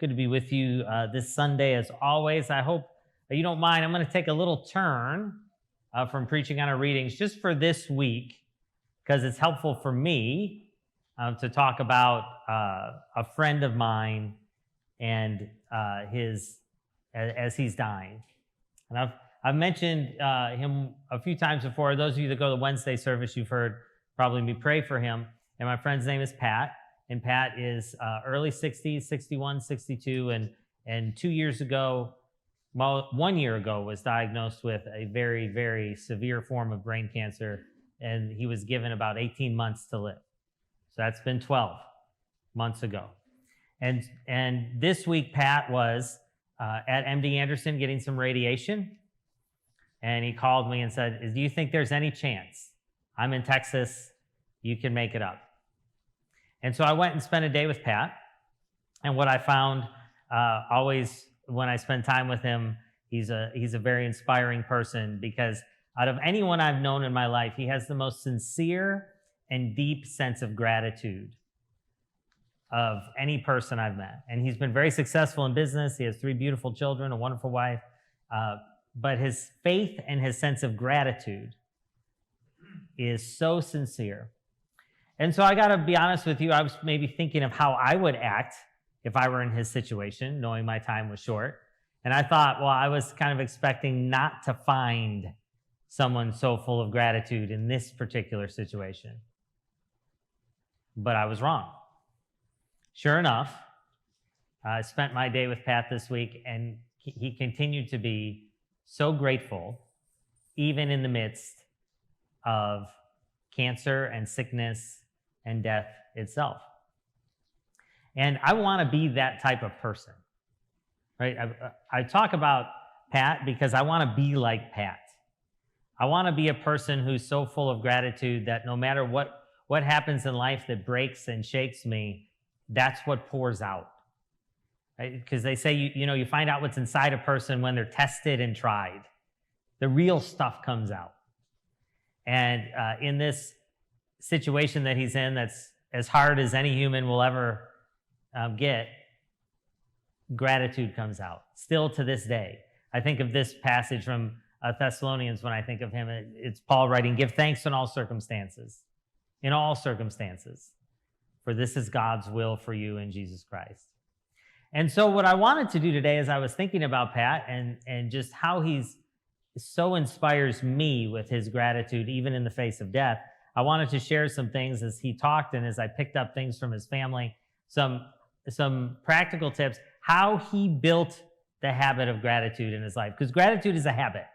Good to be with you this Sunday as always. I hope you don't mind. I'm going to take a little turn from preaching on our readings just for this week because it's helpful for me to talk about a friend of mine and as he's dying. And I've mentioned him a few times before. Those of you that go to the Wednesday service, you've heard probably me pray for him. And my friend's name is Pat. And Pat is early 60s, 61, 62. And 2 years ago, 1 year ago, was diagnosed with a very, very severe form of brain cancer. And he was given about 18 months to live. So that's been 12 months ago. And this week, Pat was at MD Anderson getting some radiation. And he called me and said, do you think there's any chance? I'm in Texas. You can make it up. And so I went and spent a day with Pat. And what I found always when I spend time with him, he's a very inspiring person because out of anyone I've known in my life, he has the most sincere and deep sense of gratitude of any person I've met. And he's been very successful in business. He has 3 beautiful children, a wonderful wife. But his faith and his sense of gratitude is so sincere. And so I got to be honest with you, I was maybe thinking of how I would act if I were in his situation, knowing my time was short. And I thought, well, I was kind of expecting not to find someone so full of gratitude in this particular situation. But I was wrong. Sure enough, I spent my day with Pat this week, and he continued to be so grateful, even in the midst of cancer and sickness and death itself. And I want to be that type of person, right? I talk about Pat because I want to be like Pat. I want to be a person who's so full of gratitude that no matter what happens in life that breaks and shakes me, that's what pours out. Right? Because they say, you find out what's inside a person when they're tested and tried. The real stuff comes out. And in this situation that he's in, that's as hard as any human will ever get, gratitude comes out. Still to this day. I think of this passage from Thessalonians when I think of him. It's Paul writing, give thanks in all circumstances. In all circumstances. For this is God's will for you in Jesus Christ. And so what I wanted to do today is I was thinking about Pat and just how he's so inspires me with his gratitude, even in the face of death. I wanted to share some things as he talked and as I picked up things from his family, some practical tips, how he built the habit of gratitude in his life. Because gratitude is a habit.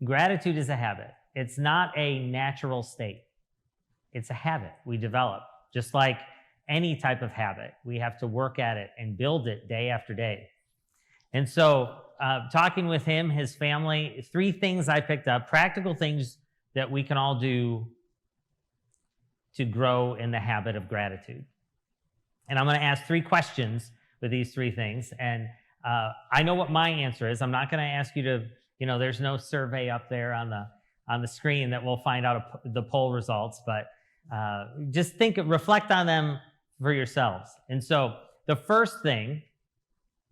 Gratitude is a habit. It's not a natural state. It's a habit we develop. Just like any type of habit, we have to work at it and build it day after day. And so talking with him, his family, 3 things I picked up, practical things that we can all do to grow in the habit of gratitude. And I'm going to ask 3 questions with these 3 things. And I know what my answer is. I'm not going to ask you to, there's no survey up there on the screen that we'll find out the poll results, but just reflect on them for yourselves. And so the first thing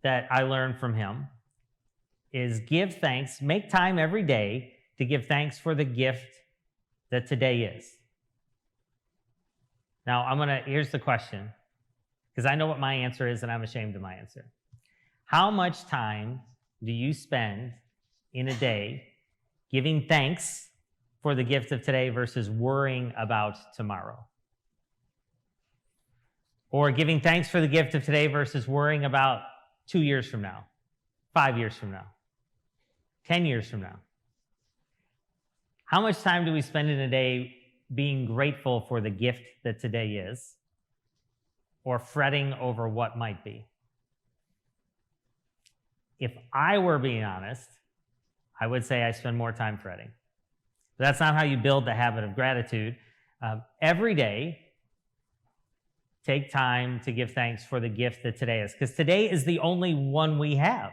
that I learned from him is give thanks, make time every day to give thanks for the gift that today is. Now, here's the question, because I know what my answer is and I'm ashamed of my answer. How much time do you spend in a day giving thanks for the gift of today versus worrying about tomorrow? Or giving thanks for the gift of today versus worrying about 2 years from now, 5 years from now, 10 years from now? How much time do we spend in a day being grateful for the gift that today is, or fretting over what might be? If I were being honest, I would say I spend more time fretting. But that's not how you build the habit of gratitude. Every day, take time to give thanks for the gift that today is, because today is the only one we have,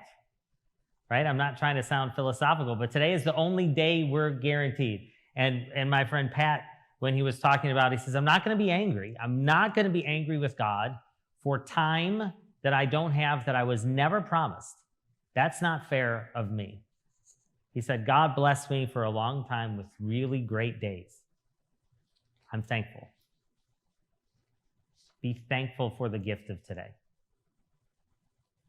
right? I'm not trying to sound philosophical, but today is the only day we're guaranteed. And my friend Pat, when he was talking about it, he says, I'm not going to be angry. I'm not going to be angry with God for time that I don't have that I was never promised. That's not fair of me. He said, God blessed me for a long time with really great days. I'm thankful. Be thankful for the gift of today.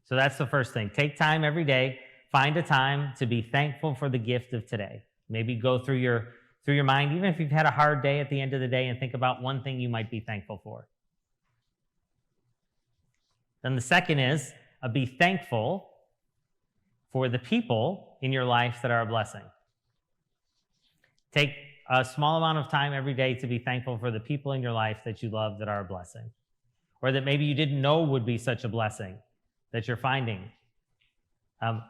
So that's the first thing. Take time every day. Find a time to be thankful for the gift of today. Maybe go through your mind, even if you've had a hard day at the end of the day, and think about one thing you might be thankful for. Then the second is be thankful for the people in your life that are a blessing. Take a small amount of time every day to be thankful for the people in your life that you love that are a blessing, or that maybe you didn't know would be such a blessing that you're finding.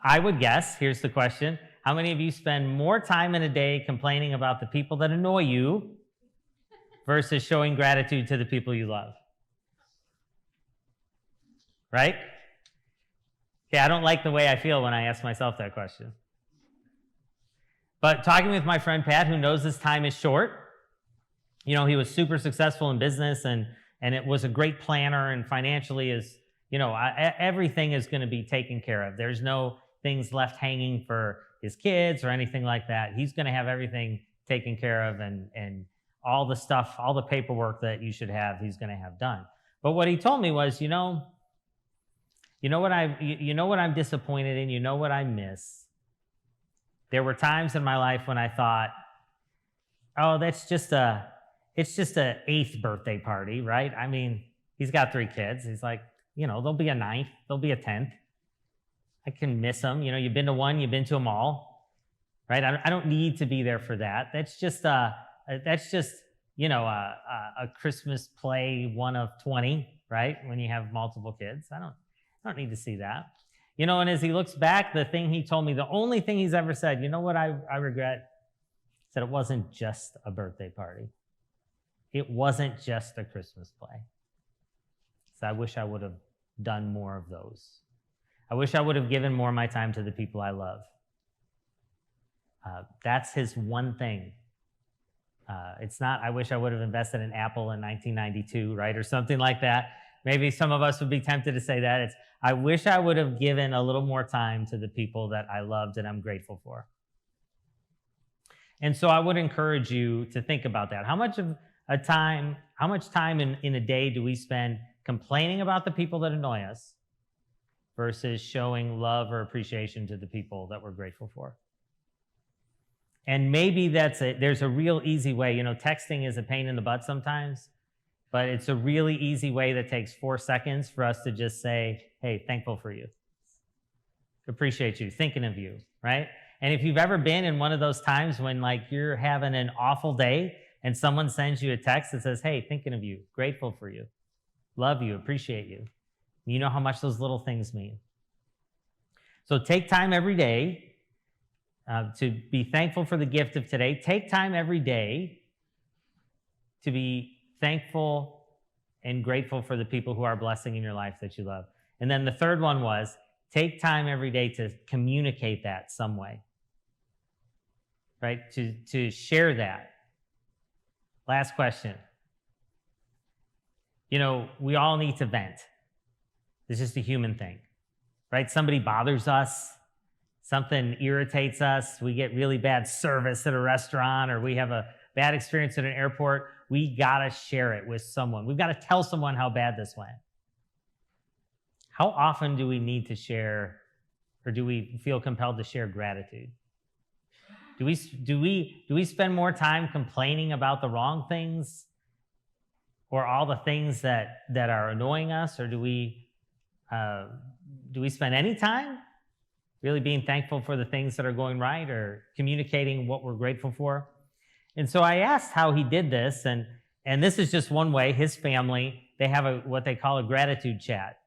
I would guess, here's the question, how many of you spend more time in a day complaining about the people that annoy you versus showing gratitude to the people you love? Right? Okay, I don't like the way I feel when I ask myself that question. But talking with my friend Pat, who knows this time is short, he was super successful in business and it was a great planner, and financially is, everything is going to be taken care of. There's no things left hanging for his kids or anything like that. He's going to have everything taken care of, and all the stuff, all the paperwork that you should have, he's going to have done. But what he told me was, you know what I'm disappointed in, what I miss. There were times in my life when I thought, oh, it's just a 8th birthday party, right? I mean, he's got 3 kids. He's like, there'll be a 9th, there'll be a 10th. I can miss them. You've been to one, you've been to them all, right? I don't need to be there for that. That's just a Christmas play, 1 of 20, right? When you have multiple kids. I don't need to see that. And as he looks back, the thing he told me, the only thing he's ever said, you know what I regret? He said it wasn't just a birthday party. It wasn't just a Christmas play. So I wish I would have done more of those. I wish I would have given more of my time to the people I love. That's his one thing. It's not, I wish I would have invested in Apple in 1992, right? Or something like that. Maybe some of us would be tempted to say that. It's, I wish I would have given a little more time to the people that I loved and I'm grateful for. And so I would encourage you to think about that. How much time in a day do we spend complaining about the people that annoy us versus showing love or appreciation to the people that we're grateful for? And maybe there's a real easy way. Texting is a pain in the butt sometimes, but it's a really easy way that takes 4 seconds for us to just say, hey, thankful for you. Appreciate you, thinking of you, right? And if you've ever been in one of those times when you're having an awful day and someone sends you a text that says, hey, thinking of you, grateful for you, love you, appreciate you. You know how much those little things mean. So take time every day to be thankful for the gift of today. Take time every day to be thankful and grateful for the people who are blessing in your life that you love. And then the third one was take time every day to communicate that some way, right? To share that. Last question. We all need to vent. It's just a human thing, right? Somebody bothers us, something irritates us, we get really bad service at a restaurant, or we have a bad experience at an airport. We gotta share it with someone. We've got to tell someone how bad this went. How often do we need to share, or do we feel compelled to share gratitude? Do we spend more time complaining about the wrong things or all the things that are annoying us, or do we spend any time really being thankful for the things that are going right or communicating what we're grateful for? And so I asked how he did this, and this is just one way. His family, they have what they call a gratitude chat.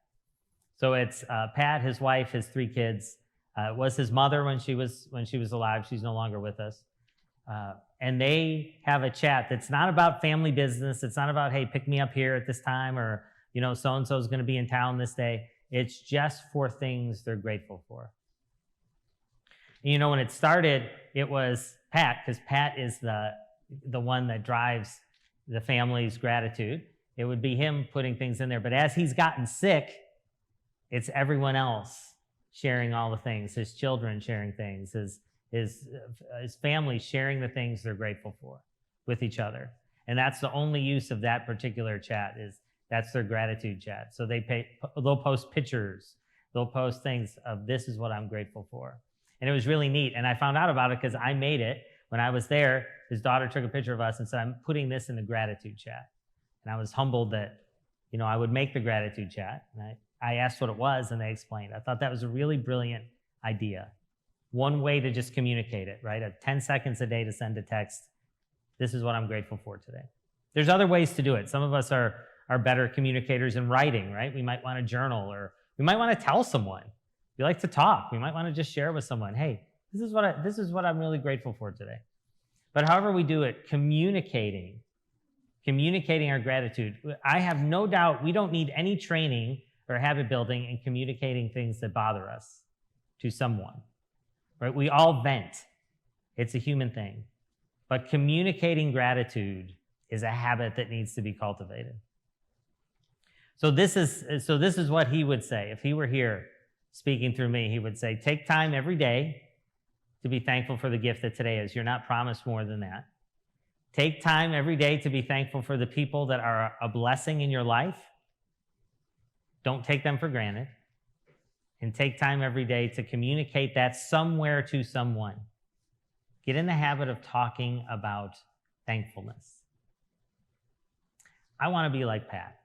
So it's Pat, his wife, his 3 kids. It was his mother when she was alive. She's no longer with us. And they have a chat that's not about family business. It's not about, hey, pick me up here at this time, or so-and-so is going to be in town this day. It's just for things they're grateful for. And, when it started, it was Pat, because Pat is the one that drives the family's gratitude. It would be him putting things in there. But as he's gotten sick, It's everyone else sharing all the things, his children sharing things, his family sharing the things they're grateful for with each other. And that's the only use of that particular chat, is that's their gratitude chat. So they'll post pictures, they'll post things of, this is what I'm grateful for. And it was really neat. And I found out about it because I made it. When I was there, his daughter took a picture of us and said, I'm putting this in the gratitude chat. And I was humbled that, I would make the gratitude chat. And I asked what it was, and they explained. I thought that was a really brilliant idea. One way to just communicate it, right? 10 seconds a day to send a text. This is what I'm grateful for today. There's other ways to do it. Some of us are better communicators in writing, right? We might want to journal, or we might want to tell someone. We like to talk. We might want to just share with someone, hey, this is what I'm really grateful for today. But however we do it, communicating our gratitude. I have no doubt we don't need any training or habit building in communicating things that bother us to someone, right? We all vent. It's a human thing. But communicating gratitude is a habit that needs to be cultivated. So this is what he would say. If he were here speaking through me, he would say, take time every day to be thankful for the gift that today is. You're not promised more than that. Take time every day to be thankful for the people that are a blessing in your life. Don't take them for granted. And take time every day to communicate that somewhere to someone. Get in the habit of talking about thankfulness. I want to be like Pat.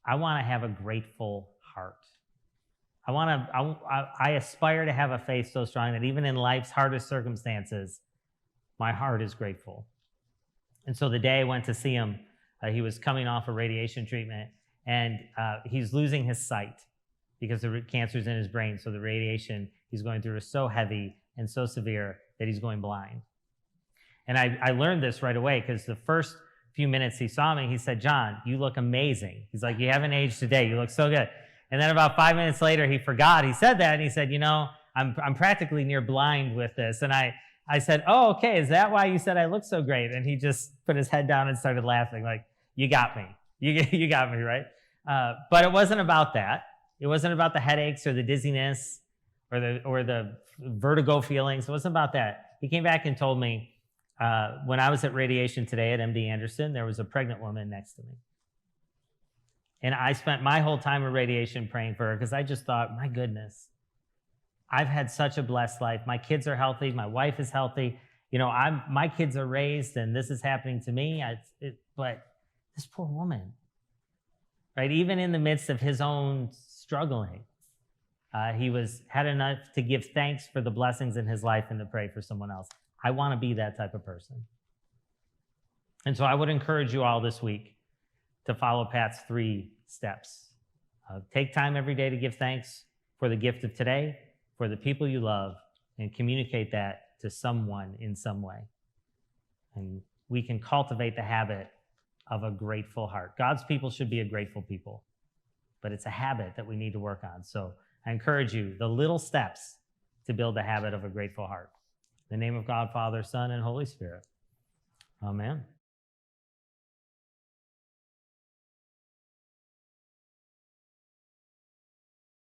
I want to have a grateful heart. I aspire to have a faith so strong that even in life's hardest circumstances, my heart is grateful. And so the day I went to see him, he was coming off a radiation treatment, and he's losing his sight because the cancer's in his brain. So the radiation he's going through is so heavy and so severe that he's going blind. And I learned this right away, because the first few minutes he saw me, he said, John, you look amazing. He's like, you haven't aged today. You look so good. And then about 5 minutes later, he forgot he said that. And he said, I'm practically near blind with this. And I said, oh, okay. Is that why you said I look so great? And he just put his head down and started laughing like, you got me. You got me, right? But it wasn't about that. It wasn't about the headaches or the dizziness or the vertigo feelings. It wasn't about that. He came back and told me, when I was at radiation today at MD Anderson, there was a pregnant woman next to me. And I spent my whole time of radiation praying for her, because I just thought, my goodness, I've had such a blessed life. My kids are healthy. My wife is healthy. My kids are raised, and this is happening to me. But this poor woman, right? Even in the midst of his own struggling, he had enough to give thanks for the blessings in his life and to pray for someone else. I want to be that type of person. And so I would encourage you all this week to follow Pat's 3 steps. Take time every day to give thanks for the gift of today, for the people you love, and communicate that to someone in some way. And we can cultivate the habit of a grateful heart. God's people should be a grateful people, but it's a habit that we need to work on. So I encourage you, the little steps to build the habit of a grateful heart. In the name of God, Father, Son, and Holy Spirit. Amen.